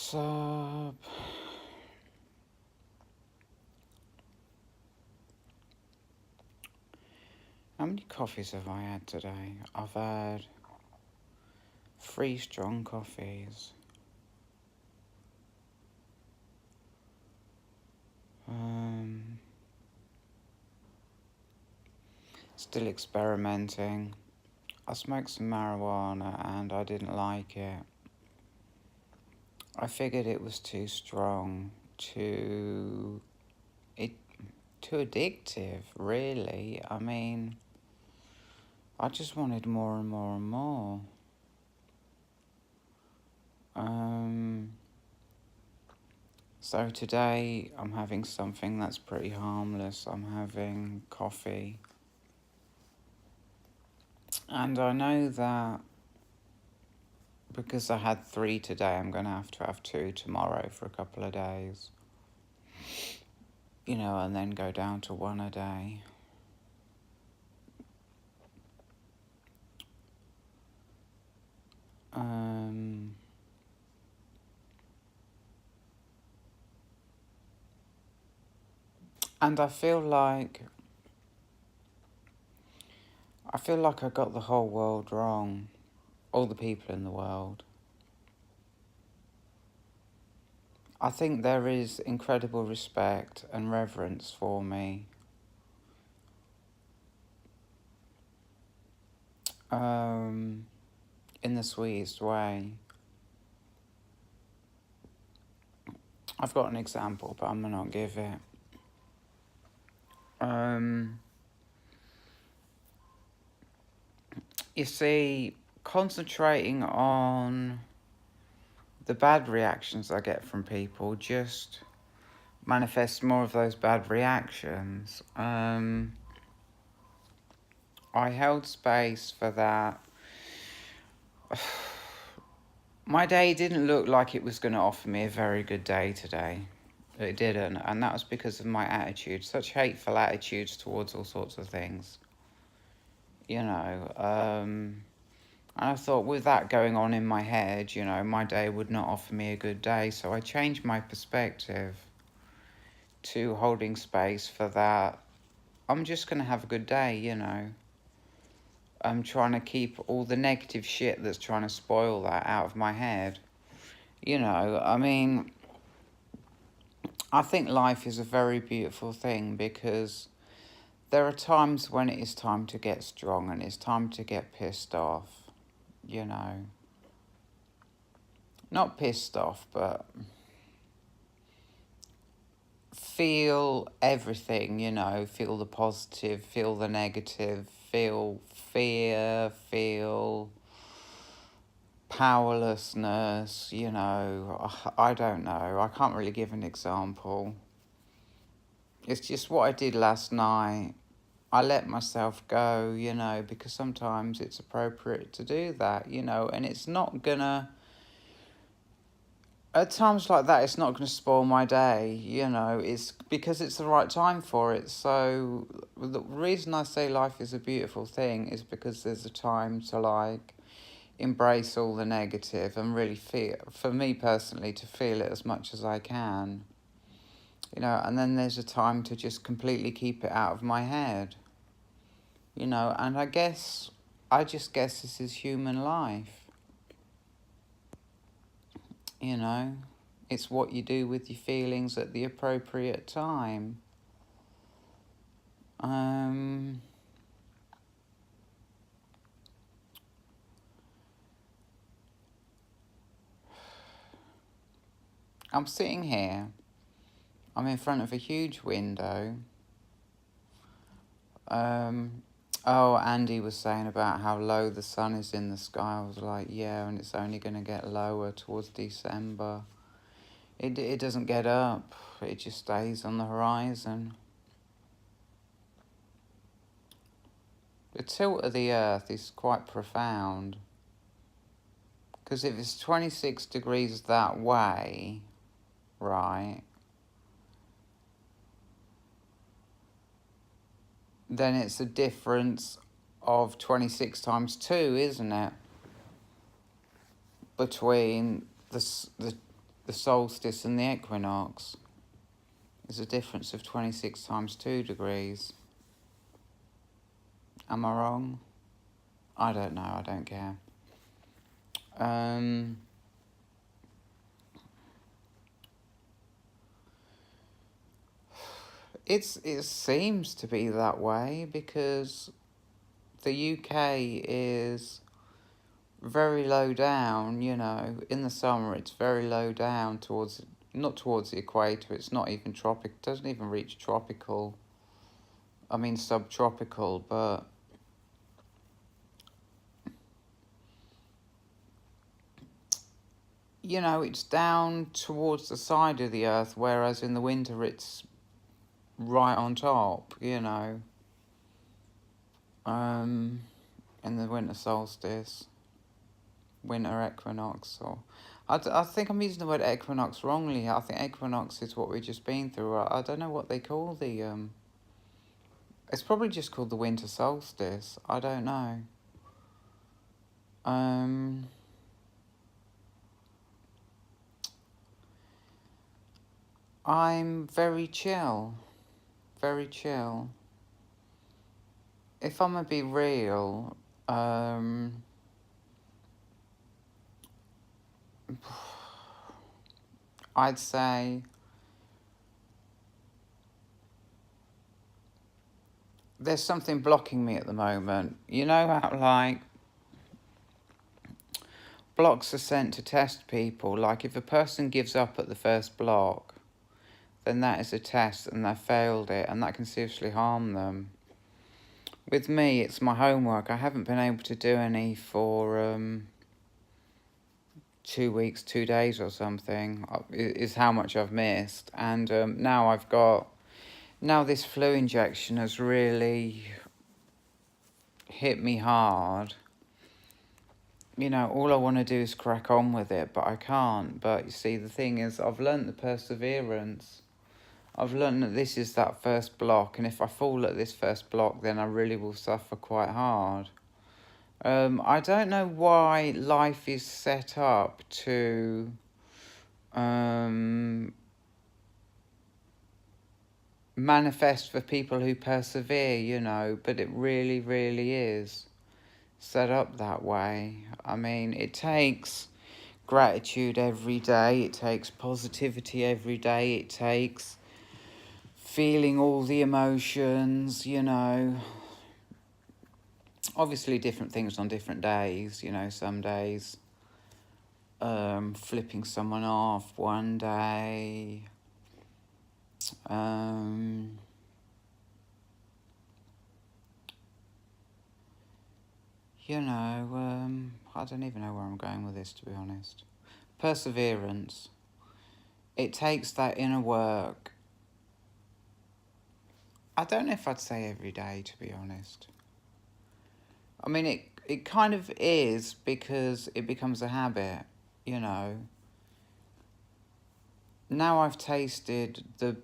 What's up? How many coffees have I had today? I've had 3 strong coffees. Still experimenting. I smoked some marijuana and I didn't like it. I figured it was too strong, too addictive, really. I mean, I just wanted more and more and more. So today I'm having something that's pretty harmless. I'm having coffee. And I know that because I had 3 today, I'm going to have 2 tomorrow for a couple of days. And then go down to 1 a day. And I feel like I got the whole world wrong. All the people in the world. I think there is incredible respect and reverence for me. In the sweetest way. I've got an example, but I'm going to not give it. You see, concentrating on the bad reactions I get from people just manifests more of those bad reactions. I held space for that. My day didn't look like it was going to offer me a very good day today. It didn't, and that was because of my attitude. Such hateful attitudes towards all sorts of things. And I thought with that going on in my head, my day would not offer me a good day. So I changed my perspective to holding space for that. I'm just going to have a good day, I'm trying to keep all the negative shit that's trying to spoil that out of my head. I think life is a very beautiful thing because there are times when it is time to get strong and it's time to get pissed off, Not pissed off, but feel everything, feel the positive, feel the negative, feel fear, feel powerlessness, I don't know. I can't really give an example. It's just what I did last night. I let myself go, because sometimes it's appropriate to do that, and it's not gonna, at times like that, it's not gonna spoil my day, it's because it's the right time for it. So the reason I say life is a beautiful thing is because there's a time to embrace all the negative and really feel, for me personally, to feel it as much as I can, and then there's a time to just completely keep it out of my head, and I just guess this is human life, it's what you do with your feelings at the appropriate time. I'm sitting here. I'm in front of a huge window. Andy was saying about how low the sun is in the sky. I was like, yeah, and it's only going to get lower towards December. It doesn't get up. It just stays on the horizon. The tilt of the Earth is quite profound. Because if it's 26 degrees that way, right, then it's a difference of 26 times 2, isn't it? Between the the solstice and the equinox is a difference of 26 times 2 degrees. Am I wrong? I don't know, I don't care. It seems to be that way because the UK is very low down, you know. In the summer, it's very low down not towards the equator. It's not even tropical. It doesn't even reach tropical. I mean, subtropical, but you know, it's down towards the side of the earth, whereas in the winter it's right on top, you know. In the winter solstice, winter equinox, or I think I'm using the word equinox wrongly. I think equinox is what we've just been through. I don't know what they call the it's probably just called the winter solstice. I don't know. I'm very chill. Very chill. If I'm gonna be real, I'd say there's something blocking me at the moment. You know how, like, blocks are sent to test people. Like, if a person gives up at the first block, then that is a test and they failed it, and that can seriously harm them. With me, it's my homework. I haven't been able to do any for 2 weeks, 2 days or something, is how much I've missed. And now this flu injection has really hit me hard. You know, all I want to do is crack on with it, but I can't. But you see, the thing is, I've learnt the perseverance. I've learned that this is that first block, and if I fall at this first block, then I really will suffer quite hard. I don't know why life is set up to manifest for people who persevere, you know, but it really, really is set up that way. I mean, it takes gratitude every day, it takes positivity every day, it takes feeling all the emotions, you know. Obviously different things on different days, you know. Some days flipping someone off, one day you know, I don't even know where I'm going with this, to be honest. Perseverance. It takes that inner work. I don't know if I'd say every day, to be honest. I mean, it kind of is, because it becomes a habit, you know. Now I've tasted the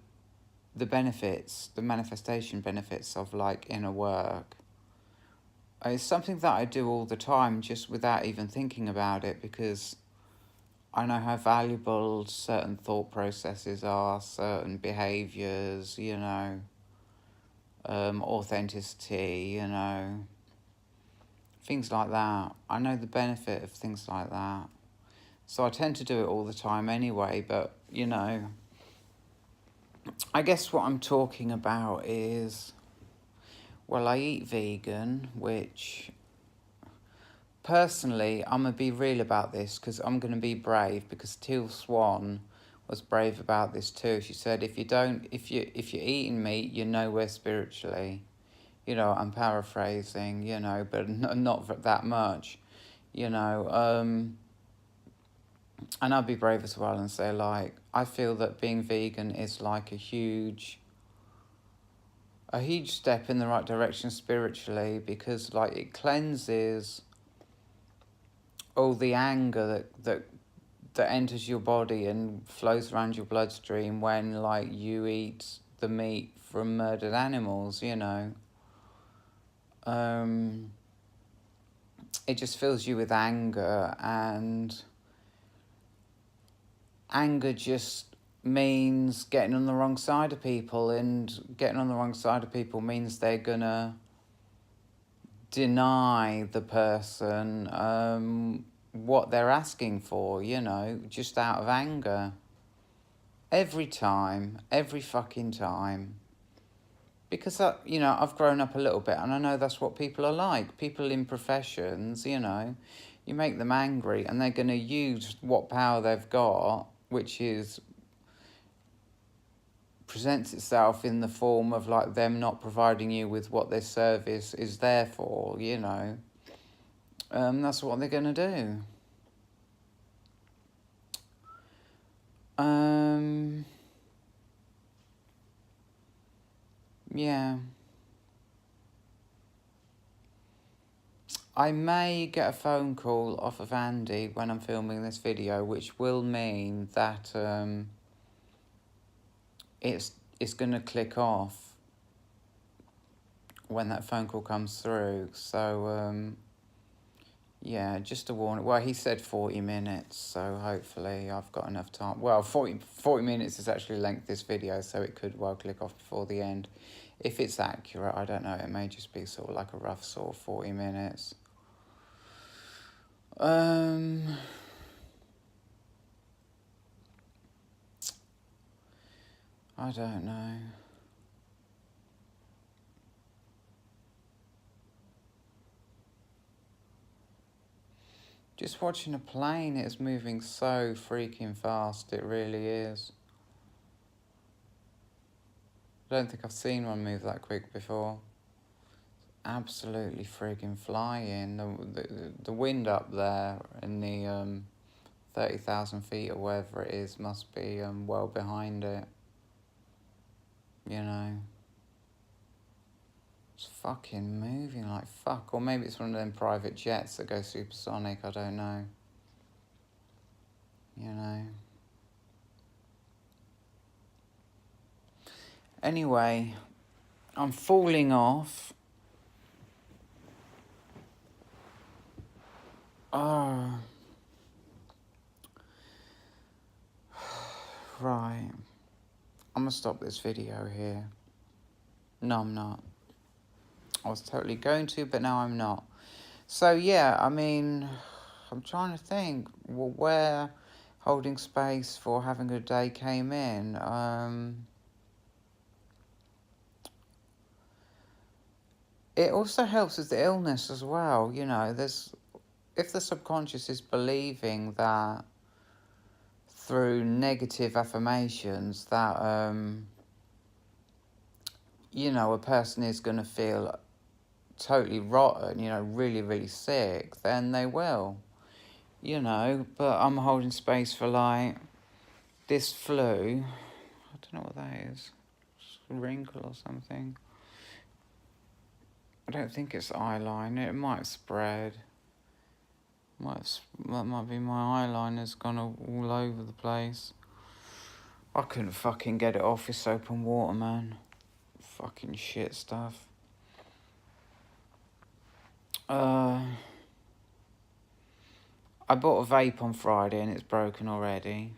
benefits, the manifestation benefits of, like, inner work. It's something that I do all the time, just without even thinking about it, because I know how valuable certain thought processes are, certain behaviours, you know, authenticity, you know, things like that. I know the benefit of things like that. So I tend to do it all the time anyway, but, you know, I guess what I'm talking about is, well, I eat vegan, which, personally, I'm going to be real about this, because I'm going to be brave, because Teal Swan was brave about this too. She said, if you're eating meat, you're nowhere spiritually. You know, I'm paraphrasing, you know, but not that much, you know. And I'll be brave as well and say, like, I feel that being vegan is like a huge step in the right direction spiritually, because, like, it cleanses all the anger that enters your body and flows around your bloodstream when, like, you eat the meat from murdered animals, you know. It just fills you with anger, and anger just means getting on the wrong side of people, and getting on the wrong side of people means they're gonna deny the person what they're asking for, you know, just out of anger. Every time, every fucking time. Because, you know, I've grown up a little bit and I know that's what people are like. People in professions, you know, you make them angry and they're going to use what power they've got, which is presents itself in the form of like them not providing you with what their service is there for, you know. That's what they're going to do. Yeah. I may get a phone call off of Andy when I'm filming this video, which will mean that it's going to click off when that phone call comes through. So, yeah, just a warning. Well, he said 40 minutes, so hopefully I've got enough time. Well, 40 minutes is actually the length of this video, so it could well click off before the end. If it's accurate, I don't know, it may just be sort of like a rough sort of 40 minutes. I don't know. Just watching a plane, it's moving so freaking fast, it really is. I don't think I've seen one move that quick before. Absolutely freaking flying. The wind up there in the 30,000 feet or wherever it is must be well behind it. You know. It's fucking moving like fuck. Or maybe it's one of them private jets that go supersonic, I don't know. You know. Anyway, I'm falling off. Oh. Right. I'm gonna stop this video here. No, I'm not. I was totally going to, but now I'm not. So, yeah, I mean, I'm trying to think where holding space for having a day came in. It also helps with the illness as well, you know. If the subconscious is believing that through negative affirmations that, you know, a person is going to feel totally rotten, you know, really, really sick, then they will, you know. But I'm holding space for, like, this flu. I don't know what that is. It's a wrinkle or something. I don't think it's eyeliner. It might spread. That might be my eyeliner's gone all over the place. I couldn't fucking get it off with soap and water, man. Fucking shit stuff. I bought a vape on Friday and it's broken already.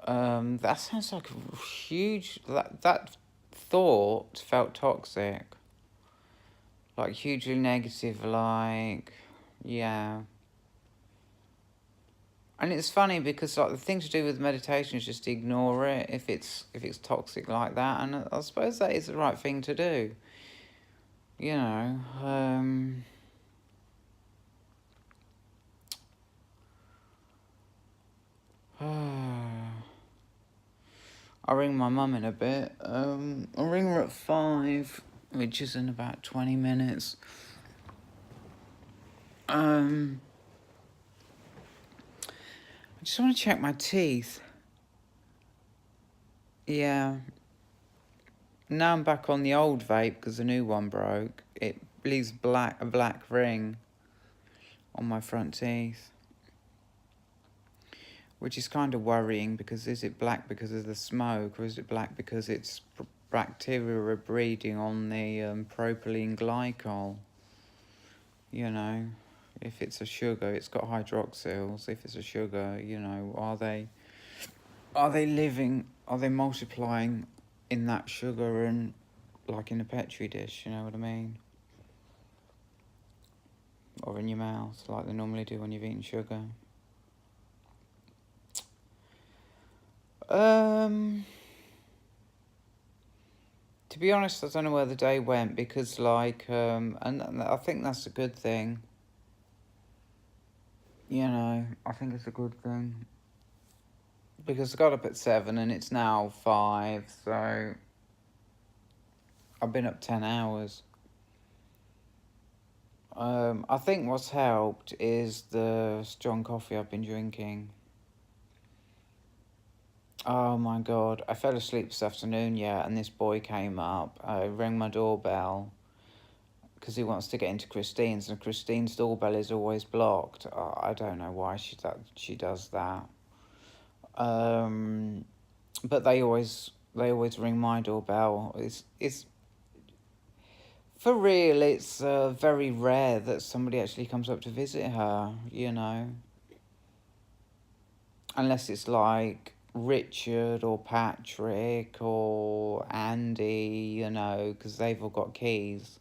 That sounds like a huge... That thought felt toxic. Like, hugely negative, like... Yeah. And it's funny because, like, the thing to do with meditation is just ignore it if it's toxic like that. And I suppose that is the right thing to do. You know, I'll ring my mum in a bit. I'll ring her at 5, which is in about 20 minutes. I just want to check my teeth. Yeah. Now I'm back on the old vape because the new one broke. It leaves a black ring on my front teeth, which is kind of worrying because is it black because of the smoke or is it black because it's bacteria are breeding on the propylene glycol? You know, If it's a sugar, it's got hydroxyls. If it's a sugar, you know, are they living? Are they multiplying in that sugar and like in a petri dish? You know what I mean? Or in your mouth, like they normally do when you've eaten sugar. To be honest, I don't know where the day went because, like, and I think that's a good thing. You know, I think it's a good thing. Because I got up at 7 and it's now 5, so I've been up 10 hours. I think what's helped is the strong coffee I've been drinking. Oh my God, I fell asleep this afternoon, yeah, and this boy came up, rang my doorbell, because he wants to get into Christine's, and Christine's doorbell is always blocked. I don't know why she does that. But they always ring my doorbell. It's for real. It's very rare that somebody actually comes up to visit her. You know, unless it's like Richard or Patrick or Andy. You know, because they've all got keys.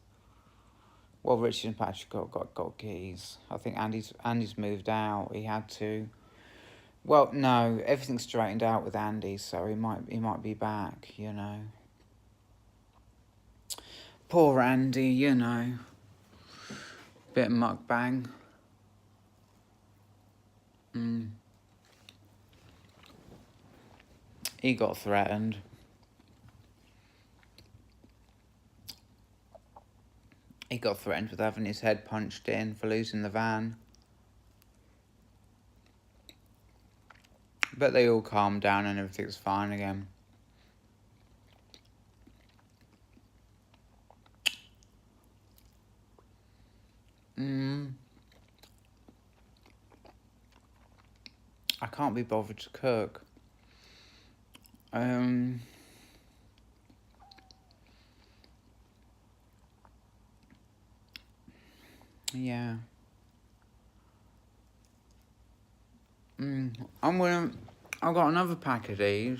Well, Richard and Patrick got keys. I think Andy's moved out. He had to. Well, no, everything's straightened out with Andy, so he might be back. You know. Poor Andy, you know. Bit of mukbang. He got threatened. He got threatened with having his head punched in for losing the van. But they all calmed down and everything's fine again. I can't be bothered to cook. Yeah. I've got another pack of these.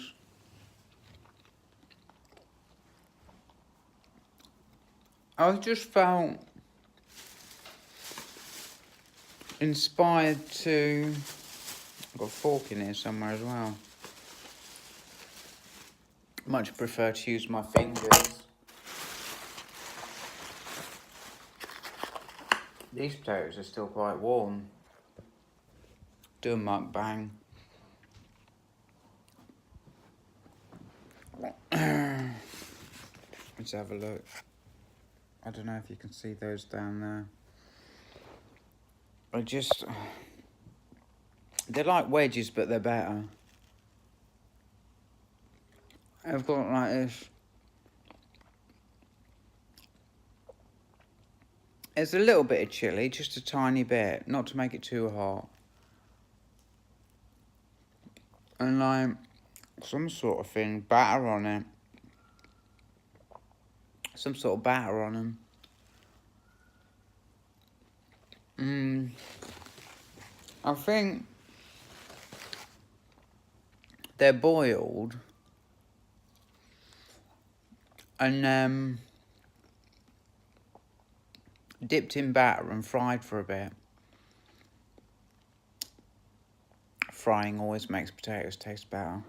I just felt inspired to... I've got a fork in here somewhere as well. Much prefer to use my fingers. These potatoes are still quite warm. Do a mukbang. Let's have a look. I don't know if you can see those down there. They're like wedges, but they're better. I've got like this. There's a little bit of chilli, just a tiny bit, not to make it too hot. And like some sort of thing, batter on it. Some sort of batter on them. I think they're boiled and dipped in batter and fried for a bit. Frying always makes potatoes taste better.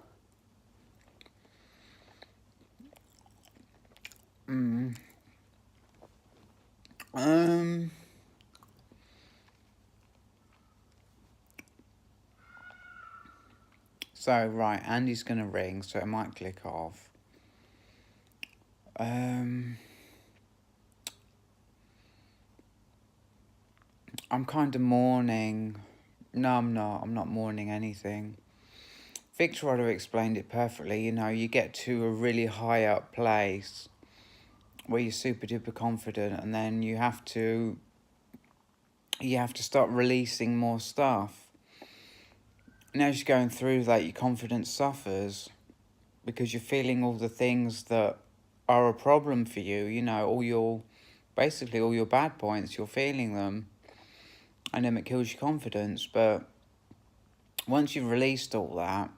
So, right, Andy's going to ring, so it might click off. I'm kind of mourning. No, I'm not. I'm not mourning anything. Victoria explained it perfectly. You know, you get to a really high up place where you're super duper confident, and then you have to start releasing more stuff. And as you're going through that, your confidence suffers because you're feeling all the things that are a problem for you. You know, basically all your bad points, you're feeling them. and then it kills your confidence. But once you've released all that,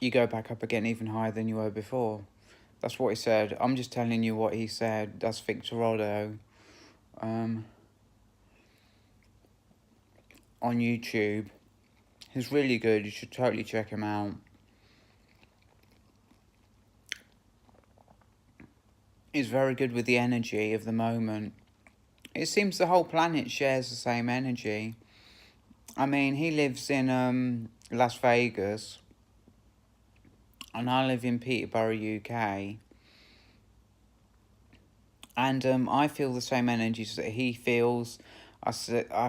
you go back up again even higher than you were before. That's what he said. I'm just telling you what he said. That's Victor Otto. On YouTube. He's really good. You should totally check him out. He's very good with the energy of the moment. It seems the whole planet shares the same energy. I mean, he lives in Las Vegas, and I live in Peterborough, UK. And I feel the same energies that he feels. I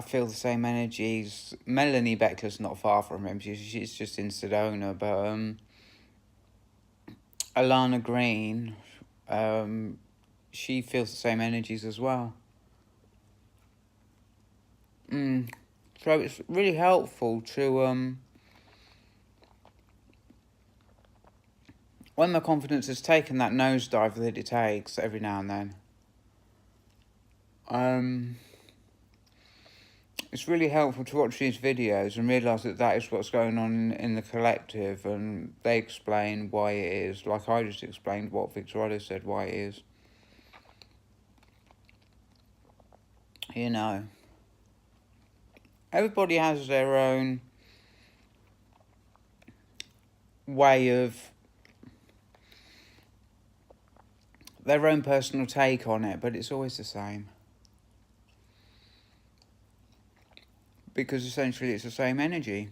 feel the same energies. Melanie Beckler's not far from him. She's just in Sedona. But Alana Green, she feels the same energies as well. So it's really helpful to when my confidence has taken that nosedive that it takes every now and then. It's really helpful to watch these videos and realise that that is what's going on in the collective, and they explain why it is, like I just explained what Victor Otto said why it is. You know, everybody has their own way of, their own personal take on it, but it's always the same. Because essentially it's the same energy.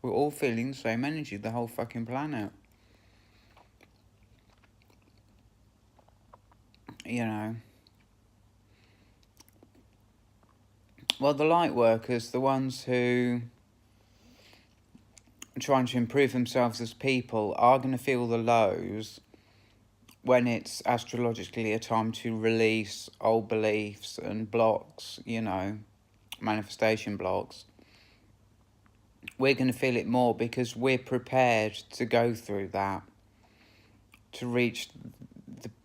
We're all feeling the same energy, the whole fucking planet. You know. Well, the light workers, the ones who are trying to improve themselves as people, are going to feel the lows when it's astrologically a time to release old beliefs and blocks, you know, manifestation blocks. We're going to feel it more because we're prepared to go through that, to reach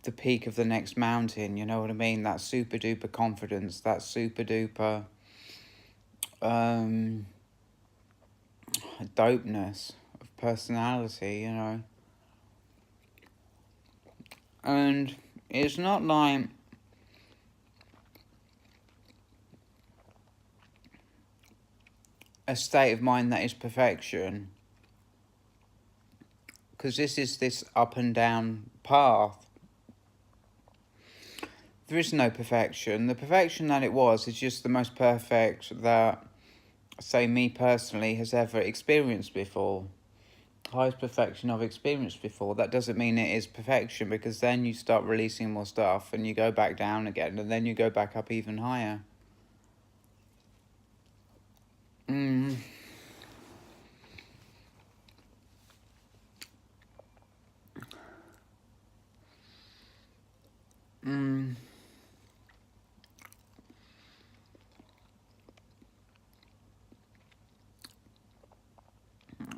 the peak of the next mountain, you know what I mean? That super duper confidence, that super duper dopeness of personality, you know. And it's not like a state of mind that is perfection, because this is this up and down path. There is no perfection. The perfection that it was is just the most perfect that, say, me personally has ever experienced before. Highest perfection I've experienced before. That doesn't mean it is perfection, because then you start releasing more stuff and you go back down again, and then you go back up even higher.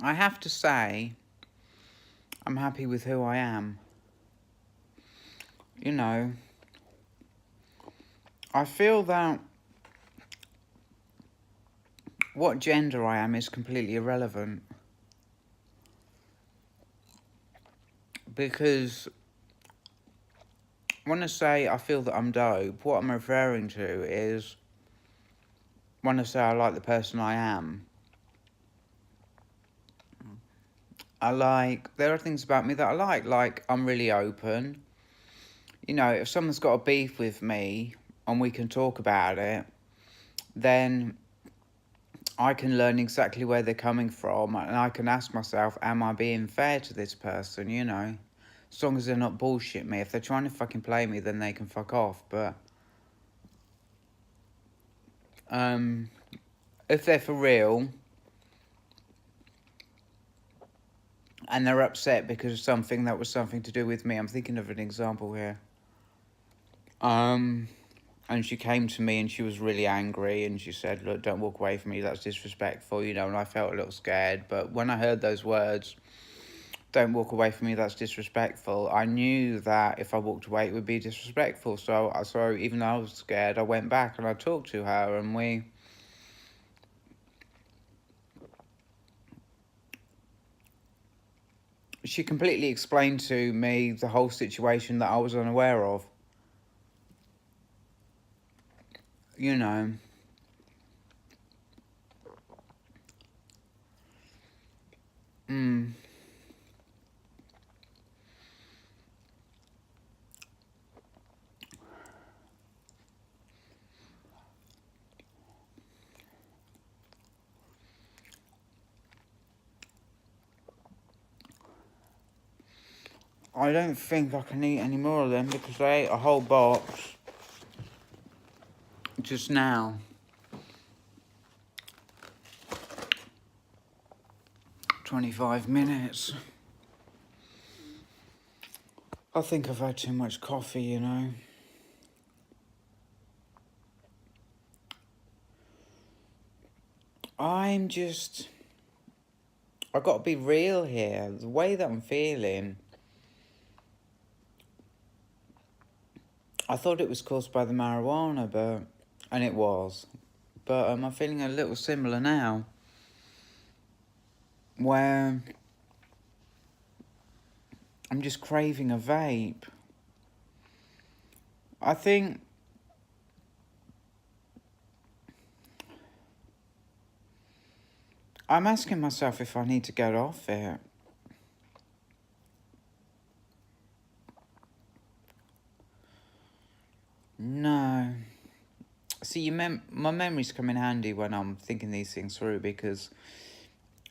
I have to say, I'm happy with who I am. You know, I feel that what gender I am is completely irrelevant. Because when I say I feel that I'm dope, what I'm referring to is when I say I like the person I am. There are things about me that I like I'm really open. You know, if someone's got a beef with me and we can talk about it, then I can learn exactly where they're coming from, and I can ask myself, am I being fair to this person, you know? As long as they're not bullshit me. If they're trying to fucking play me, then they can fuck off, but if they're for real and they're upset because of something that was something to do with me, I'm thinking of an example here. And she came to me and she was really angry and she said, look, don't walk away from me, that's disrespectful, you know, and I felt a little scared. But when I heard those words, don't walk away from me, that's disrespectful, I knew that if I walked away, it would be disrespectful. So even though I was scared, I went back and I talked to her, and we she completely explained to me the whole situation that I was unaware of. You know. Mm. I don't think I can eat any more of them because I ate a whole box just now. 25 minutes. I think I've had too much coffee, you know. I've got to be real here. The way that I'm feeling, I thought it was caused by the marijuana, and it was. But I'm feeling a little similar now, where I'm just craving a vape. I think I'm asking myself if I need to get off it. No. See, my memories come in handy when I'm thinking these things through, because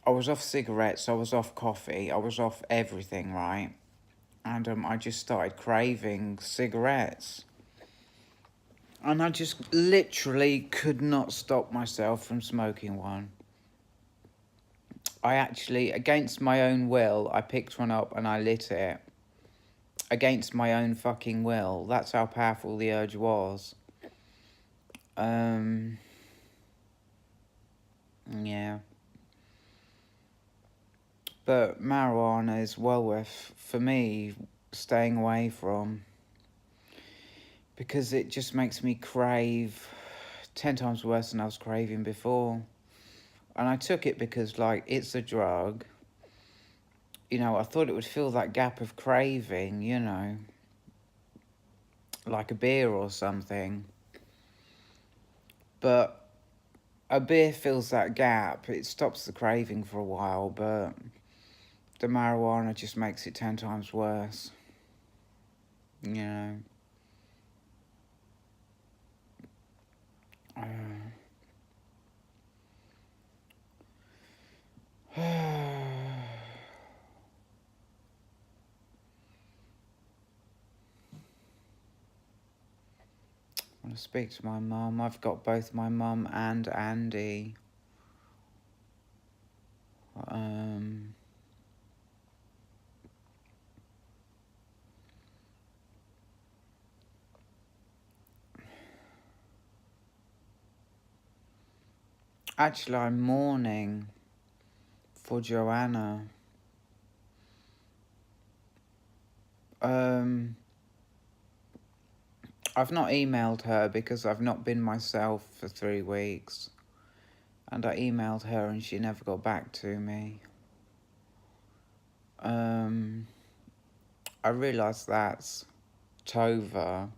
I was off cigarettes, I was off coffee, I was off everything, right? And I just started craving cigarettes. And I just literally could not stop myself from smoking one. I actually, against my own will, I picked one up and I lit it. Against my own fucking will. That's how powerful the urge was. Yeah. But marijuana is well worth, for me, staying away from. Because it just makes me crave 10 times worse than I was craving before. And I took it because, like, it's a drug. You know, I thought it would fill that gap of craving, you know. Like a beer or something. But a beer fills that gap. It stops the craving for a while, but the marijuana just makes it 10 times worse. You know. I want to speak to my mum. I've got both my mum and Andy. Actually, I'm mourning for Joanna. I've not emailed her because I've not been myself for 3 weeks. And I emailed her and she never got back to me. I realise that's Tova.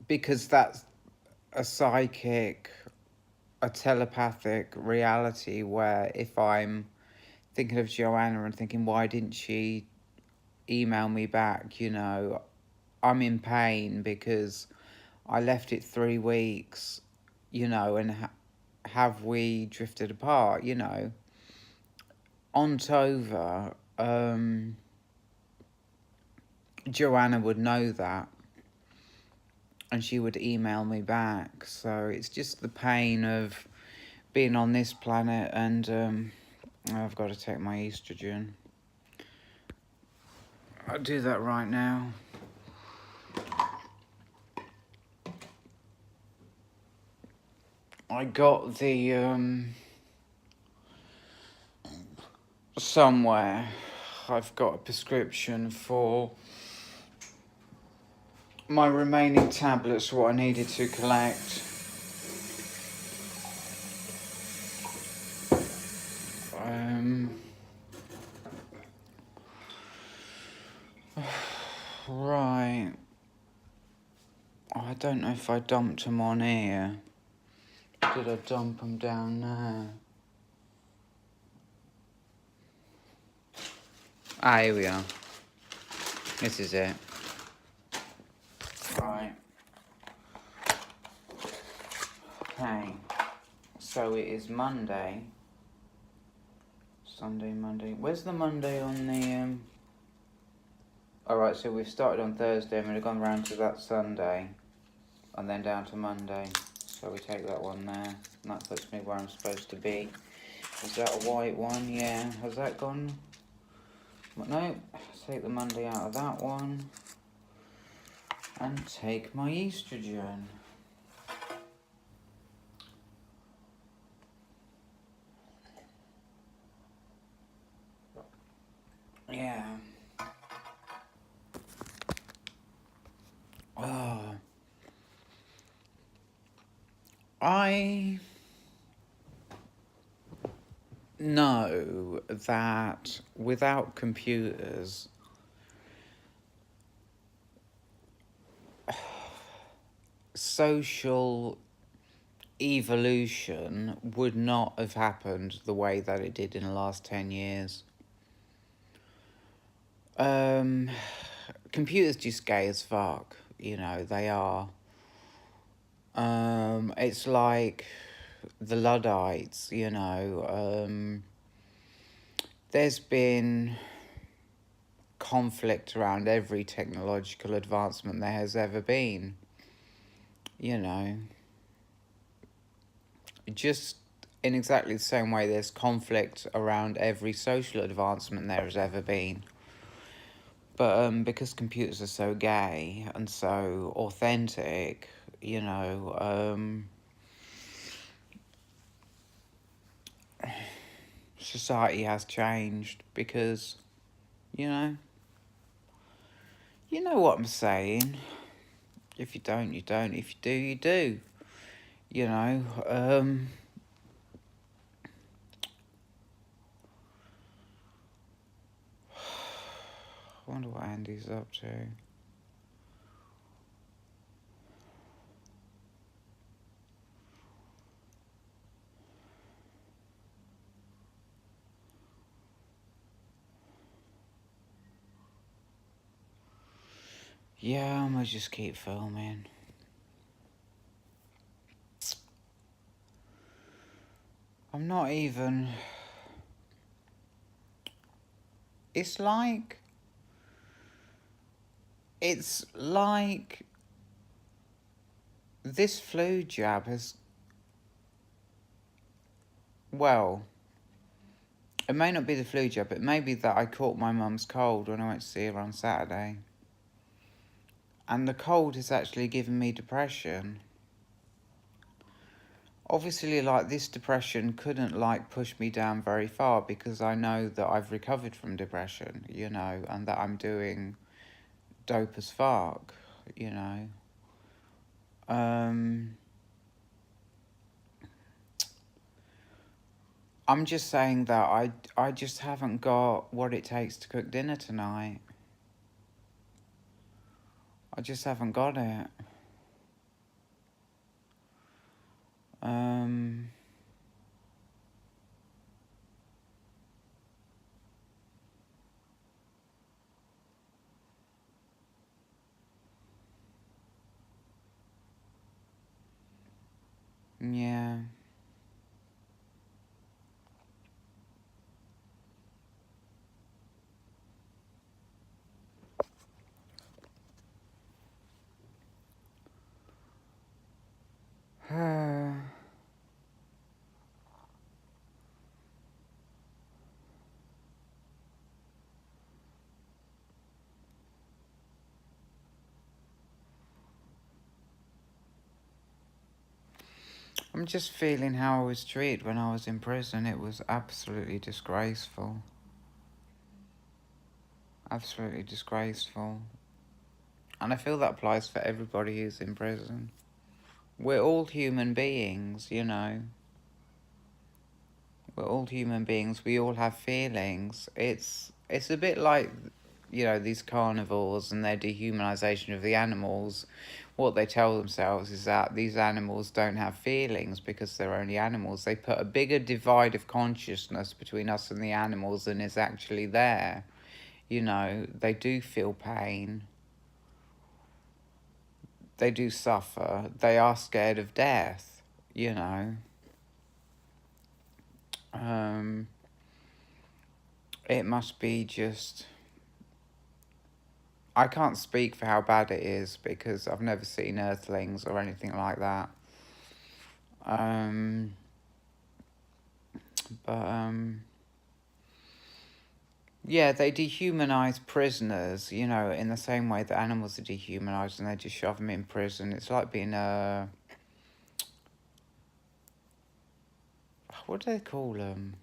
Because that's a psychic, a telepathic reality where if I'm thinking of Joanna and thinking, why didn't she email me back, you know, I'm in pain because I left it 3 weeks, you know, and have we drifted apart, you know. On Tova, Joanna would know that and she would email me back. So it's just the pain of being on this planet, and I've got to take my estrogen. I'll do that right now. I got the, somewhere, I've got a prescription for my remaining tablets, what I needed to collect. Right. I don't know if I dumped them on here. Did I dump them down there? Ah, here we are. This is it. Right. Okay. So it is Monday. Sunday, Monday. Where's the Monday on the... Alright, so we've started on Thursday and we've gone round to that Sunday. And then down to Monday. So we take that one there. And that puts me where I'm supposed to be. Is that a white one? Yeah. Has that gone? No. Take the Monday out of that one. And take my estrogen. Yeah. Oh. I know that without computers, social evolution would not have happened the way that it did in the last 10 years. Computers just gay as fuck, you know, they are. It's like the Luddites, you know. There's been conflict around every technological advancement there has ever been, you know. Just in exactly the same way there's conflict around every social advancement there has ever been. But because computers are so gay and so authentic, you know, society has changed because, you know what I'm saying. If you don't, you don't. If you do, you do. You know, I wonder what Andy's up to. Yeah, I'm gonna just keep filming. I'm not even... It's like this flu jab has... Well, it may not be the flu jab, it may be that I caught my mum's cold when I went to see her on Saturday. And the cold has actually given me depression. Obviously, like, this depression couldn't, like, push me down very far because I know that I've recovered from depression, you know, and that I'm doing dope as fuck, you know. I'm just saying that I just haven't got what it takes to cook dinner tonight. I just haven't got it. Yeah. I'm just feeling how I was treated when I was in prison. It was absolutely disgraceful. Absolutely disgraceful. And I feel that applies for everybody who's in prison. We're all human beings, you know. We're all human beings. We all have feelings. It's a bit like you know, these carnivores and their dehumanization of the animals, what they tell themselves is that these animals don't have feelings because they're only animals. They put a bigger divide of consciousness between us and the animals than is actually there. You know, they do feel pain. They do suffer. They are scared of death, you know. It must be just... I can't speak for how bad it is because I've never seen Earthlings or anything like that. Yeah, they dehumanize prisoners, you know, in the same way that animals are dehumanized, and they just shove them in prison. It's like being a... what do they call them?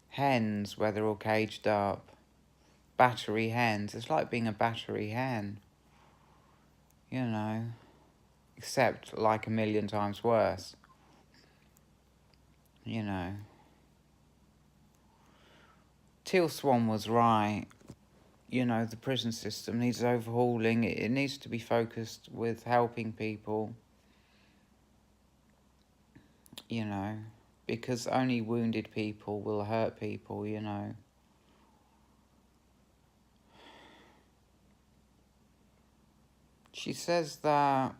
Hens, where they're all caged up. Battery hens. It's like being a battery hen. You know. Except like a million times worse. You know. Teal Swan was right. You know, the prison system needs overhauling. It needs to be focused with helping people. You know. Because only wounded people will hurt people, you know. She says that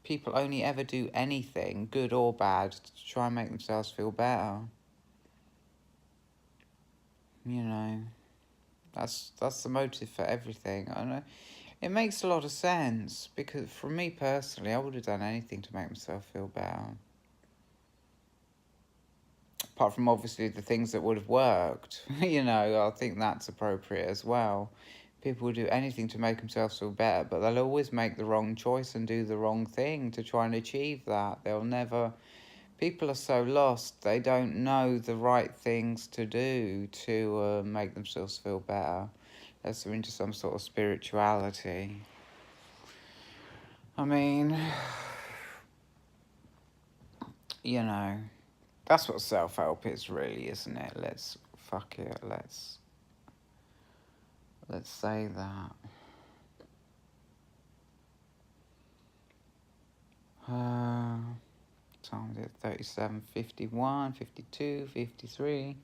people only ever do anything, good or bad, to try and make themselves feel better. You know, that's the motive for everything. I know it makes a lot of sense because for me personally, I would have done anything to make myself feel better. Apart from obviously the things that would have worked, you know, I think that's appropriate as well. People will do anything to make themselves feel better, but they'll always make the wrong choice and do the wrong thing to try and achieve that. They'll never... People are so lost, they don't know the right things to do to make themselves feel better. Unless they're into some sort of spirituality. I mean, you know, that's what self-help is really, isn't it? Fuck it, let's say that. Times it 37, 51, 52, 53.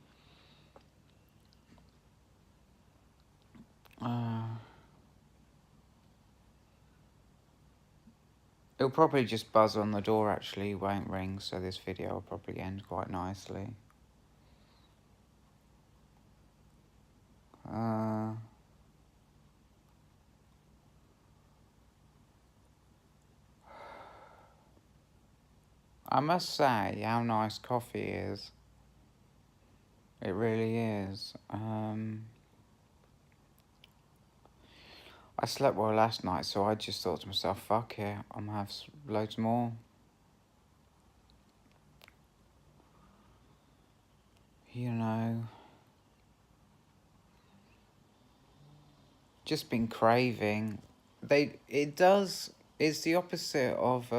It'll probably just buzz on the door, actually, won't ring, so this video will probably end quite nicely. I must say how nice coffee is. It really is. I slept well last night, so I just thought to myself, fuck it, I'm gonna have loads more. You know. Just been craving. It's the opposite of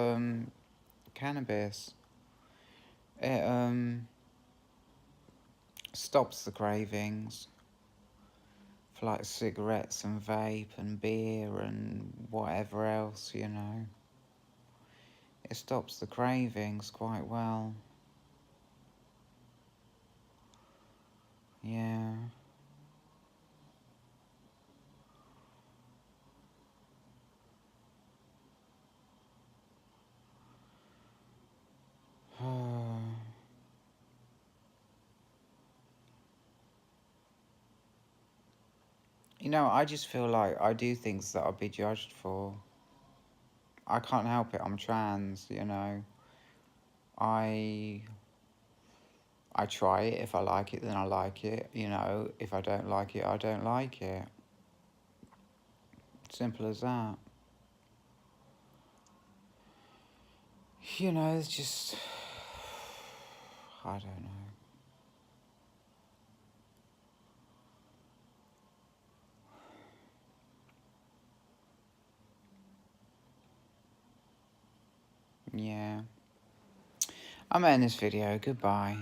cannabis. It stops the cravings for like cigarettes and vape and beer and whatever else, you know. It stops the cravings quite well. Yeah. You know, I just feel like I do things that I'll be judged for. I can't help it, I'm trans, you know. I try it. If I like it, then I like it. You know, if I don't like it, I don't like it. Simple as that. You know, it's just... I don't know. Yeah. I'm ending this video. Goodbye.